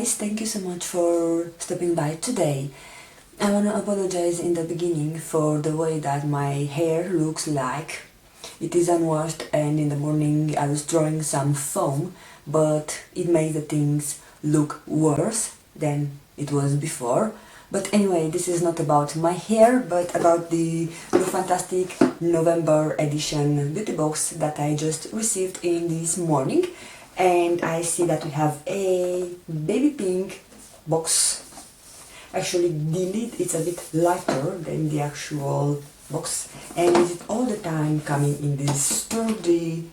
guys, thank you so much for stopping by today. I want to apologize in the beginning for the way that my hair looks like. It is unwashed and in the morning I was drawing some foam, but it made the things look worse than it was before. But anyway, this is not about my hair, but about the Lookfantastic November edition beauty box that I just received in this morning. And I see that we have a baby pink box. Actually, the lid is a bit lighter than the actual box, and it is all the time coming in this sturdy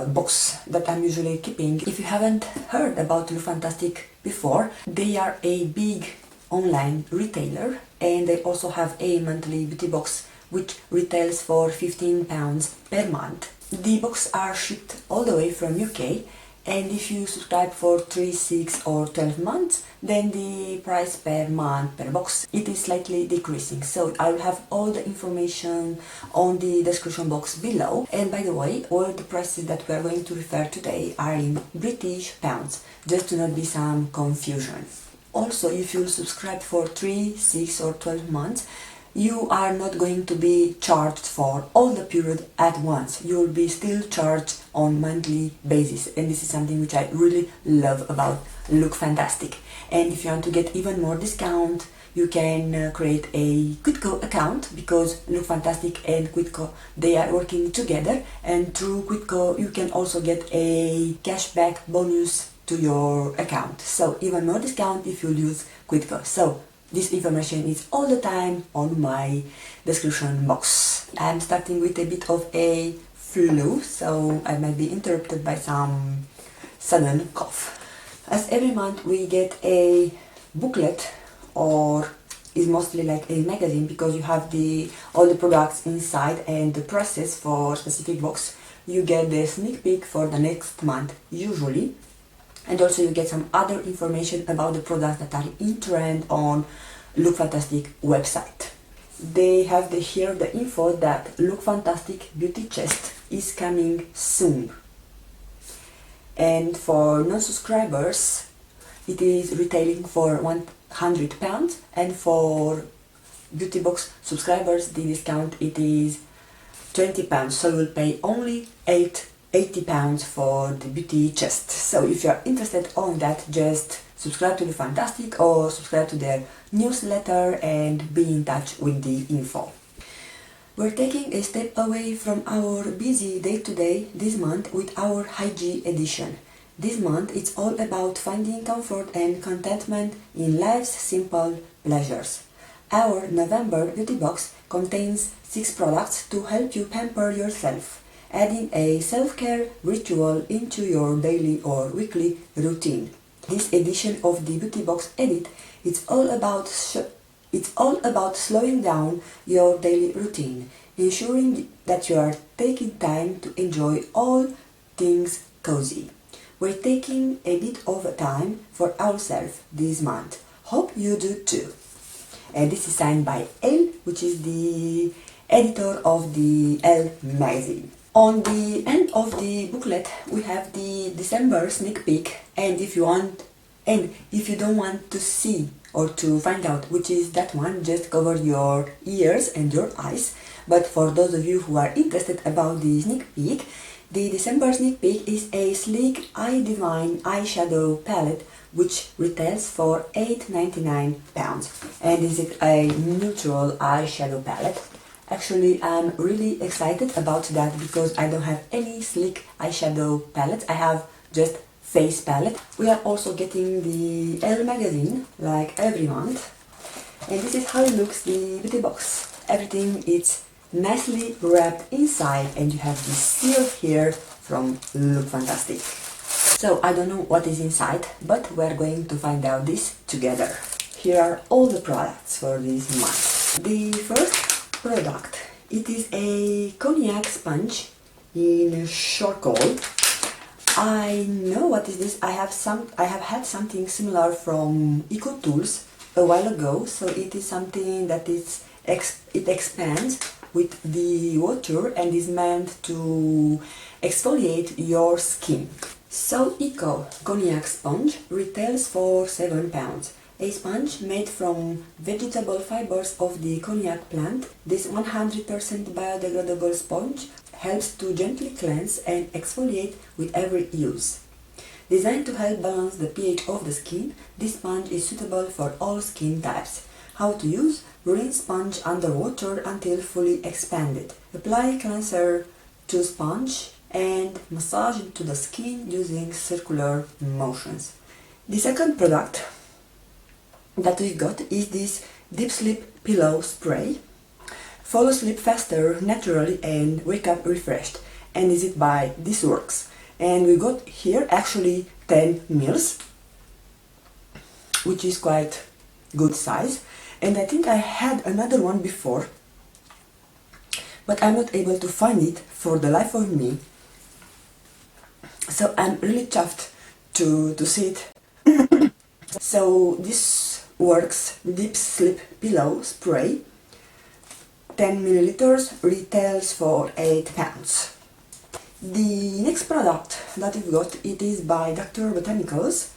box that I'm usually keeping. If you haven't heard about Lookfantastic before, they are a big online retailer, and they also have a monthly beauty box which retails for £15 per month. The boxes are shipped all the way from UK, and if you subscribe for 3, 6 or 12 months, then the price per month per box it is slightly decreasing. So I will have all the information on the description box below. And by the way, all the prices that we are going to refer today are in British pounds, just to not be some confusion. Also, if you subscribe for 3, 6 or 12 months, you are not going to be charged for all the period at once. You will be still charged on monthly basis, and this is something which I really love about Lookfantastic. And if you want to get even more discount, you can create a Quidco account, because Lookfantastic and Quidco, they are working together, and through Quidco you can also get a cashback bonus to your account. So even more discount if you use Quidco. So this information is all the time on my description box. I'm starting with a bit of a flu, so I might be interrupted by some sudden cough. As every month we get a booklet, or is mostly like a magazine, because you have all the products inside and the process for specific box. You get the sneak peek for the next month usually, and also you get some other information about the products that are in trend on Lookfantastic website. They have here the info that Lookfantastic Beauty Chest is coming soon. And for non-subscribers, it is retailing for £100, and for beauty box subscribers, the discount it is £20, so you will pay only £80 for the beauty chest. So if you are interested on that, just subscribe to Lookfantastic or subscribe to their newsletter and be in touch with the info. We're taking a step away from our busy day-to-day this month with our HYGGE edition. This month it's all about finding comfort and contentment in life's simple pleasures. Our November beauty box contains 6 products to help you pamper yourself, adding a self-care ritual into your daily or weekly routine. This edition of the Beauty Box Edit it's all about slowing down your daily routine, ensuring that you are taking time to enjoy all things cozy. We're taking a bit of time for ourselves this month. Hope you do too. And this is signed by Elle, which is the editor of the Elle magazine. On the end of the booklet we have the December sneak peek, and if you don't want to see or to find out which is that one, just cover your ears and your eyes. But for those of you who are interested about the sneak peek, the December sneak peek is a sleek Eye Divine eyeshadow palette which retails for £8.99, and is a neutral eyeshadow palette. Actually, I'm really excited about that, because I don't have any sleek eyeshadow palettes. I have just face palette. We are also getting the Elle magazine like every month, and this is how it looks, the beauty box. Everything is nicely wrapped inside, and you have this seal here from Lookfantastic. So I don't know what is inside, but we're going to find out this together. Here are all the products for this month. The first product, it is a cognac sponge in charcoal. I know what is this. I have had something similar from Eco Tools a while ago, so it is something that it expands with the water and is meant to exfoliate your skin. So Eco Cognac Sponge retails for £7. A sponge made from vegetable fibers of the cognac plant, this 100% biodegradable sponge helps to gently cleanse and exfoliate with every use. Designed to help balance the pH of the skin, this sponge is suitable for all skin types. How to use? Rinse sponge under water until fully expanded. Apply cleanser to sponge and massage into the skin using circular motions. The second product that we got is this Deep Sleep Pillow Spray. Fall asleep faster, naturally, and wake up refreshed. And is it by This Works. And we got here actually 10 mils, which is quite good size. And I think I had another one before, but I'm not able to find it for the life of me. So I'm really chuffed to see it. So this Works Deep Sleep Pillow Spray, 10 milliliters, retails for £8. The next product that we've got, it is by Dr. Botanicals,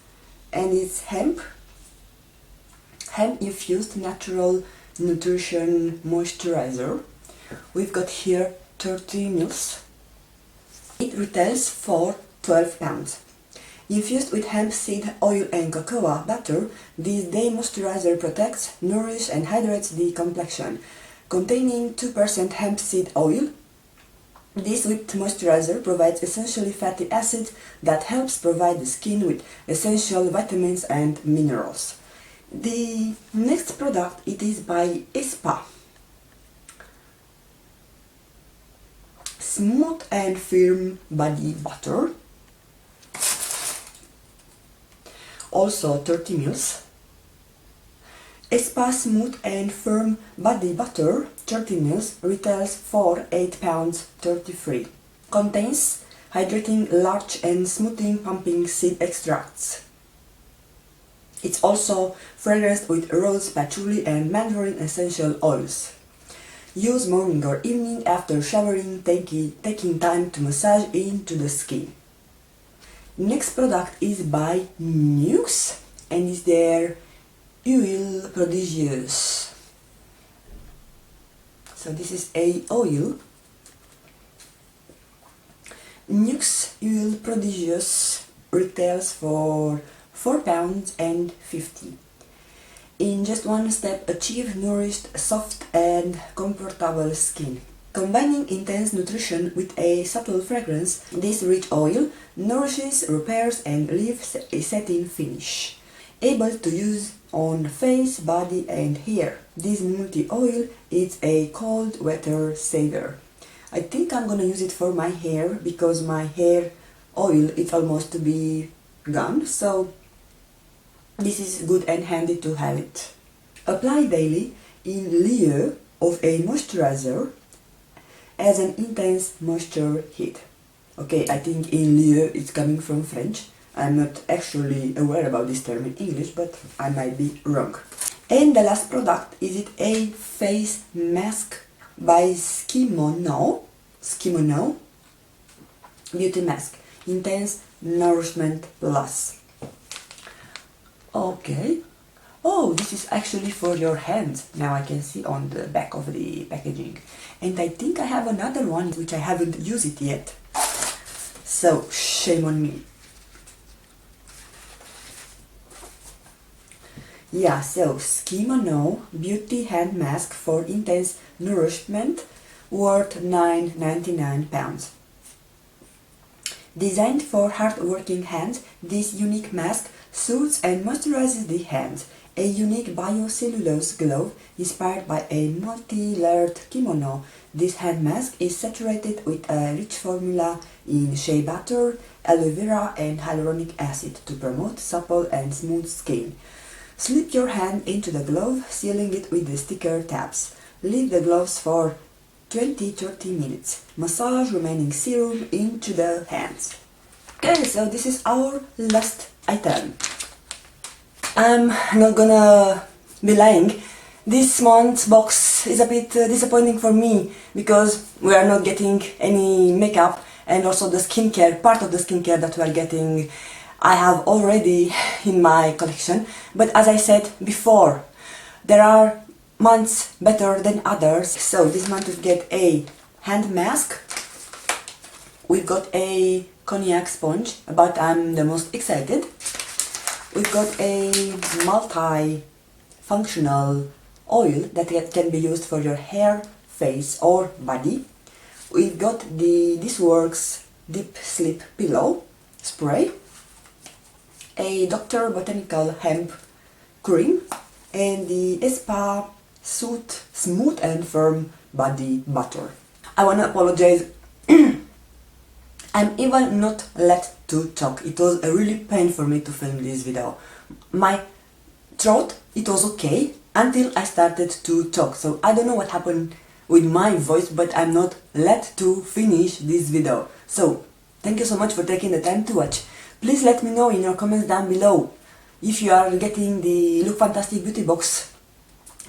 and it's hemp infused natural nutrition moisturizer. We've got here 30 mils. It retails for £12. Infused with hemp seed oil and cocoa butter, this day moisturizer protects, nourishes and hydrates the complexion. Containing 2% hemp seed oil, this whipped moisturizer provides essentially fatty acids that helps provide the skin with essential vitamins and minerals. The next product, it is by Espa. Smooth and firm body butter, also 30 mils. Espa Smooth and Firm Body Butter 30 mils retails for £8.33. Contains hydrating large and smoothing pumping seed extracts. It's also fragranced with rose patchouli and mandarin essential oils. Use morning or evening after showering, taking time to massage into the skin. Next product is by Nux and is their Huile Prodigieuse. So this is a oil. Nux Huile Prodigieuse retails for £4.50. In just one step, achieve nourished, soft and comfortable skin. Combining intense nutrition with a subtle fragrance, this rich oil nourishes, repairs and leaves a satin finish. Able to use on face, body and hair. This multi-oil is a cold weather saver. I think I'm gonna use it for my hair because my hair oil is almost to be gone, so this is good and handy to have it. Apply daily in lieu of a moisturizer as an intense moisture hit. Okay, I think in lieu it's coming from French. I'm not actually aware about this term in English, but I might be wrong. And the last product, is it a face mask by Skimono Beauty Mask Intense Nourishment Plus. Okay. Oh, this is actually for your hands. Now I can see on the back of the packaging. And I think I have another one which I haven't used it yet. So, shame on me. Yeah, so Skimono Beauty Hand Mask for Intense Nourishment, worth £9.99. Designed for hard-working hands, this unique mask soothes and moisturizes the hands. A unique biocellulose glove inspired by a multi-layered kimono. This hand mask is saturated with a rich formula in shea butter, aloe vera and hyaluronic acid to promote supple and smooth skin. Slip your hand into the glove, sealing it with the sticker tabs. Leave the gloves for 20-30 minutes. Massage remaining serum into the hands. Okay, so this is our last item. I'm not gonna be lying. This month's box is a bit disappointing for me because we are not getting any makeup and also the skincare, part of the skincare that we are getting, I have already in my collection. But as I said before, there are months better than others. So this month we get a hand mask, we've got a cognac sponge, but I'm the most excited. We've got a multi-functional oil that can be used for your hair, face or body. We've got the This Works Deep Sleep Pillow Spray, a Dr. Botanical Hemp Cream, and the Spa Suit Smooth and Firm Body Butter. I wanna apologize. I'm even not let to talk. It was a really pain for me to film this video. My throat, it was okay until I started to talk. So I don't know what happened with my voice, but I'm not let to finish this video. So thank you so much for taking the time to watch. Please let me know in your comments down below if you are getting the Lookfantastic Beauty box,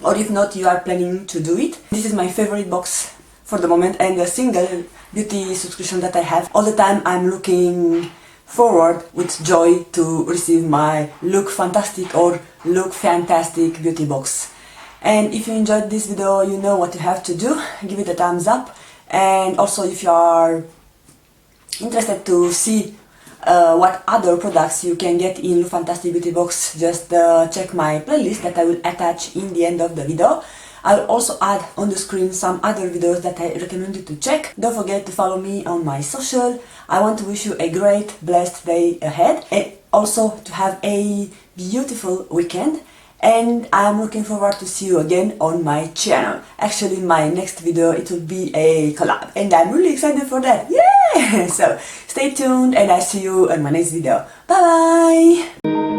or if not, you are planning to do it. This is my favorite box for the moment and a single beauty subscription that I have. All the time I'm looking forward with joy to receive my Lookfantastic or Lookfantastic Beauty box. And if you enjoyed this video, you know what you have to do. Give it a thumbs up, and also if you are interested to see what other products you can get in Lookfantastic Beauty box, just check my playlist that I will attach in the end of the video. I will also add on the screen some other videos that I recommend you to check. Don't forget to follow me on my social. I want to wish you a great, blessed day ahead, and also to have a beautiful weekend. And I'm looking forward to see you again on my channel. Actually, my next video, it will be a collab, and I'm really excited for that. Yeah! So stay tuned, and I'll see you in my next video. Bye bye!